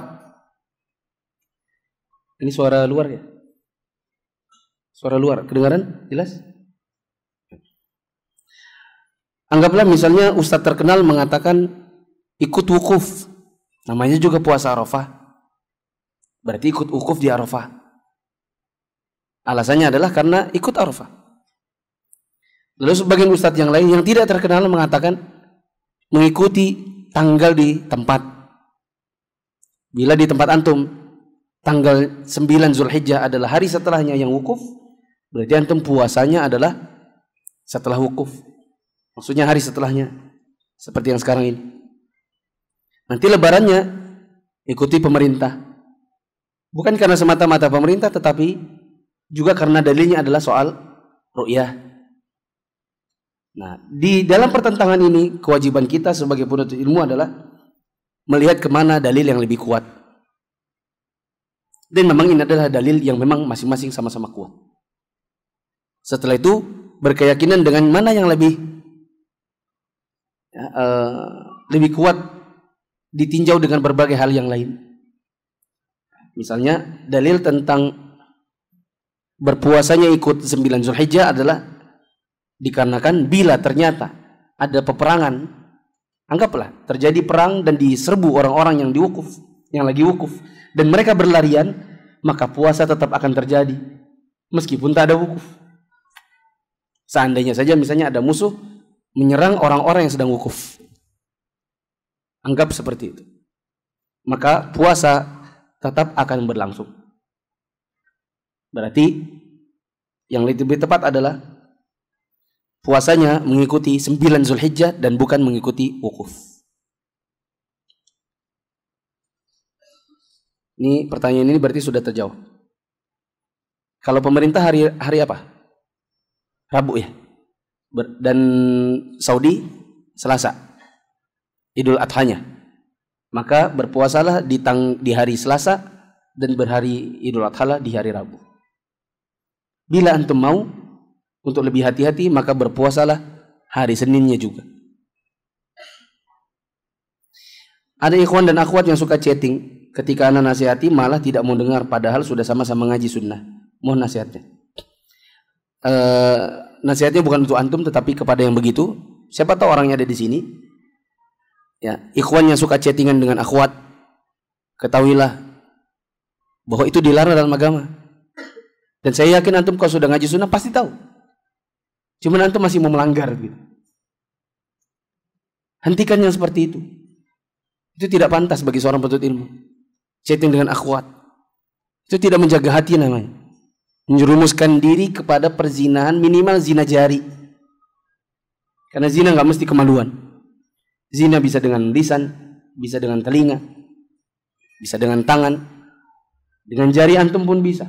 ini suara luar ya, suara luar kedengaran jelas. Anggaplah misalnya ustadz terkenal mengatakan ikut wukuf Namanya juga puasa Arafah. Berarti ikut wukuf di Arafah. Alasannya adalah karena ikut Arafah. Lalu sebagian ustadz yang lain yang tidak terkenal mengatakan mengikuti tanggal di tempat. Bila di tempat antum tanggal 9 Zulhijjah adalah hari setelahnya yang wukuf, berarti antum puasanya adalah setelah wukuf. Maksudnya hari setelahnya. Seperti yang sekarang ini. Nanti lebarannya ikuti pemerintah. Bukan karena semata-mata pemerintah, tetapi juga karena dalilnya adalah soal ru'yah. Nah, di dalam pertentangan ini, kewajiban kita sebagai penuntut ilmu adalah melihat kemana dalil yang lebih kuat. Dan memang ini adalah dalil yang memang masing-masing sama-sama kuat. Setelah itu, berkeyakinan dengan mana yang lebih kuat ditinjau dengan berbagai hal yang lain. Misalnya dalil tentang berpuasanya ikut 9 Zulhijjah adalah dikarenakan bila ternyata ada peperangan, anggaplah terjadi perang dan diserbu orang-orang yang diwukuf, yang lagi wukuf, dan mereka berlarian, maka puasa tetap akan terjadi meskipun tak ada wukuf. Seandainya saja misalnya ada musuh menyerang orang-orang yang sedang wukuf, anggap seperti itu, maka puasa tetap akan berlangsung. Berarti yang lebih tepat adalah puasanya mengikuti 9 Zulhijjah dan bukan mengikuti wukuf. Ini pertanyaan ini berarti sudah terjawab. Kalau pemerintah hari apa? Rabu ya. Dan Saudi Selasa, Idul Adhanya. Maka berpuasalah di hari Selasa dan berhari Idul Adha di hari Rabu. Bila antum mau untuk lebih hati-hati, maka berpuasalah hari Seninnya juga. Ada ikhwan dan akhwat yang suka chatting. Ketika anak nasihati malah tidak mau dengar, padahal sudah sama-sama ngaji sunnah. Mohon nasihatnya. Nasihatnya bukan untuk antum, tetapi kepada yang begitu. Siapa tahu orangnya ada di sini. Ya, ikhwan yang suka chattingan dengan akhwat, ketahuilah bahwa itu dilarang dalam agama. Dan saya yakin antum kalau sudah ngaji sunnah pasti tahu. Cuma antum masih mau melanggar gitu. Hentikan yang seperti itu. Itu tidak pantas bagi seorang penuntut ilmu. Chatting dengan akhwat itu tidak menjaga hati namanya. Menjerumuskan diri kepada perzinahan, minimal zina jari. Karena zina nggak mesti kemaluan. Zina bisa dengan lisan, bisa dengan telinga, bisa dengan tangan, dengan jari antum pun bisa.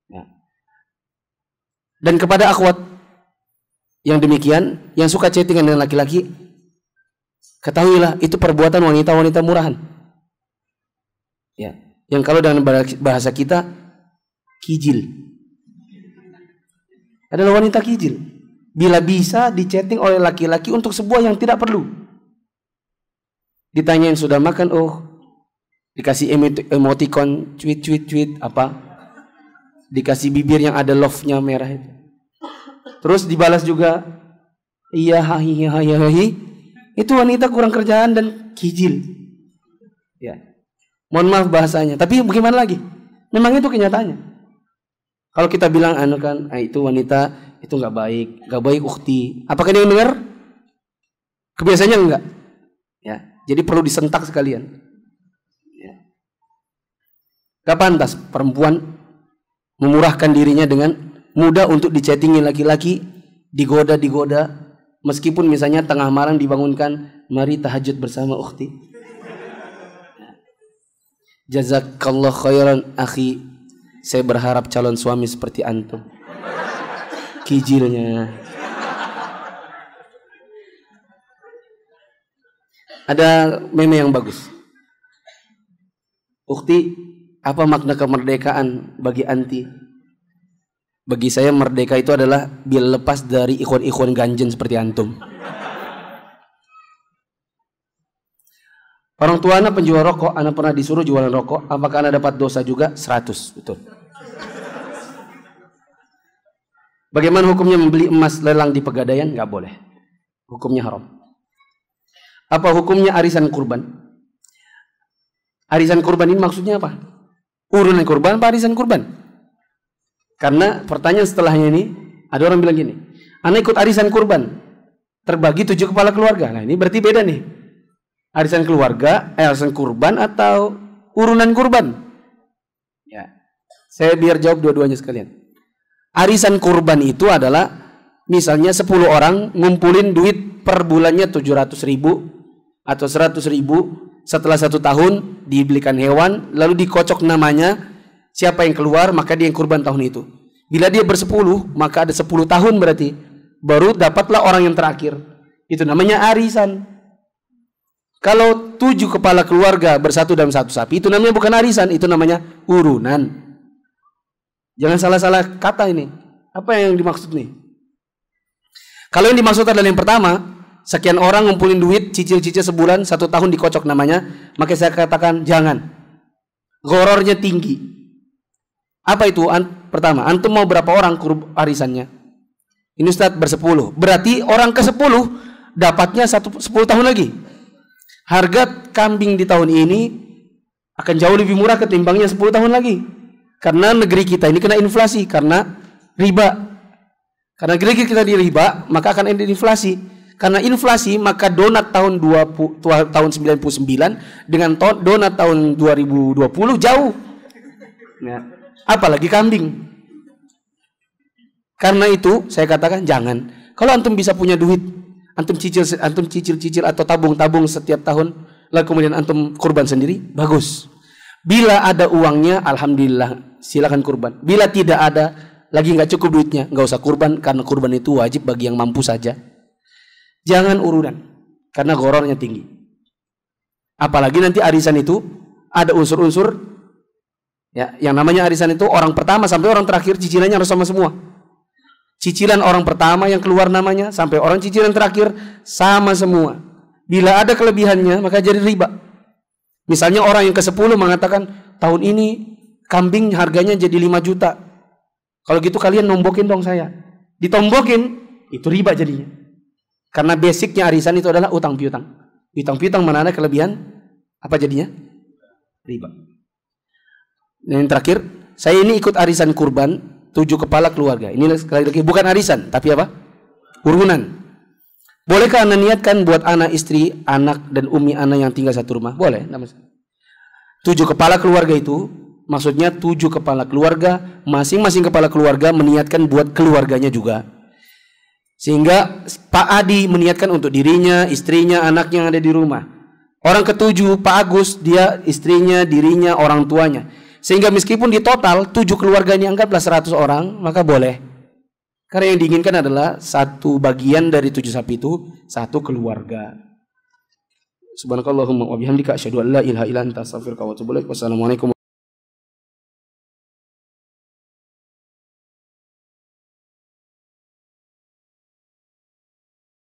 Ya. Dan kepada akhwat yang demikian, yang suka chattingan dengan laki-laki, ketahuilah itu perbuatan wanita-wanita murahan. Ya, yang kalau dengan bahasa kita kijil. Adalah wanita kijil. Bila bisa dichatting oleh laki-laki untuk sebuah yang tidak perlu. Ditanyain sudah makan, oh dikasih emoticon tweet apa, dikasih bibir yang ada love-nya merah itu. Terus dibalas juga iya hahi. Itu wanita kurang kerjaan dan kijil. Ya. Mohon maaf bahasanya, tapi bagaimana lagi? Memang itu kenyataannya. Kalau kita bilang itu wanita itu nggak baik ukhti. Apakah dia dengar? Kebiasaannya enggak. Ya, jadi perlu disentak sekalian. Ya. Gak pantas perempuan memurahkan dirinya dengan mudah untuk dichattingi laki-laki, digoda, meskipun misalnya tengah malam dibangunkan, mari tahajud bersama ukhti. Jazakallah khairan akhi. Saya berharap calon suami seperti antum. Kijilnya. Ada meme yang bagus. Ukhti, apa makna kemerdekaan bagi anti? Bagi saya merdeka itu adalah bila lepas dari ikhwan-ikhwan ganjen seperti antum. Orang tua anak penjual rokok, anak pernah disuruh jualan rokok, apakah anak dapat dosa juga? 100, betul. Bagaimana hukumnya membeli emas lelang di Pegadaian? Nggak boleh. Hukumnya haram. Apa hukumnya arisan kurban? Arisan kurban ini maksudnya apa? Urunan kurban apa arisan kurban? Karena pertanyaan setelahnya ini, ada orang bilang gini, anak ikut arisan kurban, terbagi 7 kepala keluarga. Nah ini berarti beda nih. Arisan keluarga, arisan kurban atau urunan kurban? Ya, saya biar jawab dua-duanya sekalian. Arisan kurban itu adalah misalnya 10 orang ngumpulin duit per bulannya 700.000 atau 100.000. Setelah 1 tahun dibelikan hewan, lalu dikocok namanya. Siapa yang keluar maka dia yang kurban tahun itu. Bila dia bersepuluh maka ada 10 tahun berarti baru dapatlah orang yang terakhir. Itu namanya arisan. Kalau 7 kepala keluarga bersatu dalam satu sapi, itu namanya bukan arisan, itu namanya urunan. Jangan salah-salah kata ini. Apa yang dimaksud nih? Kalau yang dimaksud adalah yang pertama, sekian orang ngumpulin duit, cicil-cicil sebulan, 1 tahun dikocok namanya, maka saya katakan jangan. Gorornya tinggi. Apa itu? Pertama, antum mau berapa orang arisannya? Ini Ustaz bersepuluh. Berarti orang ke-10 dapatnya 10 tahun lagi. Harga kambing di tahun ini akan jauh lebih murah ketimbangnya 10 tahun lagi. Karena negeri kita ini kena inflasi karena riba. Karena negeri kita di riba, maka akan ada inflasi. Karena inflasi, maka donat tahun 99 dengan donat tahun 2020 jauh. Nah, apalagi kambing. Karena itu saya katakan jangan. Kalau antum bisa punya duit, antum cicil atau tabung setiap tahun, lalu kemudian antum kurban sendiri, bagus. Bila ada uangnya, alhamdulillah, silakan kurban. Bila tidak ada, lagi nggak cukup duitnya, nggak usah kurban, karena kurban itu wajib bagi yang mampu saja. Jangan urunan, karena gorornya tinggi. Apalagi nanti arisan itu ada unsur-unsur, ya, yang namanya arisan itu orang pertama sampai orang terakhir cicilannya harus sama semua. Cicilan orang pertama yang keluar namanya sampai orang cicilan terakhir sama semua. Bila ada kelebihannya maka jadi riba. Misalnya orang yang ke-10 mengatakan tahun ini kambing harganya jadi 5 juta. Kalau gitu kalian nombokin dong saya. Ditombokin, itu riba jadinya. Karena basicnya arisan itu adalah utang piutang. Utang piutang mana ada kelebihan, apa jadinya? Riba. Dan yang terakhir, saya ini ikut arisan kurban 7 kepala keluarga. Ini sekali lagi bukan arisan, tapi apa? Urunan. Bolehkah anda niatkan buat anak istri, anak dan umi anak yang tinggal satu rumah? Boleh. 7 kepala keluarga itu, maksudnya 7 kepala keluarga, masing-masing kepala keluarga meniatkan buat keluarganya juga. Sehingga Pak Adi meniatkan untuk dirinya, istrinya, anaknya yang ada di rumah. Orang ke-7 Pak Agus, dia istrinya, dirinya, orang tuanya. Sehingga meskipun di total 7 keluarganya anggaplah 100 orang, maka boleh. Karena yang diinginkan adalah satu bagian dari 7 sapi itu satu keluarga. Subhanakallahumma wa bihamdika asyhadu an la ilaha illa anta astaghfiruka wa atubu ilaik. Wassalamualaikum.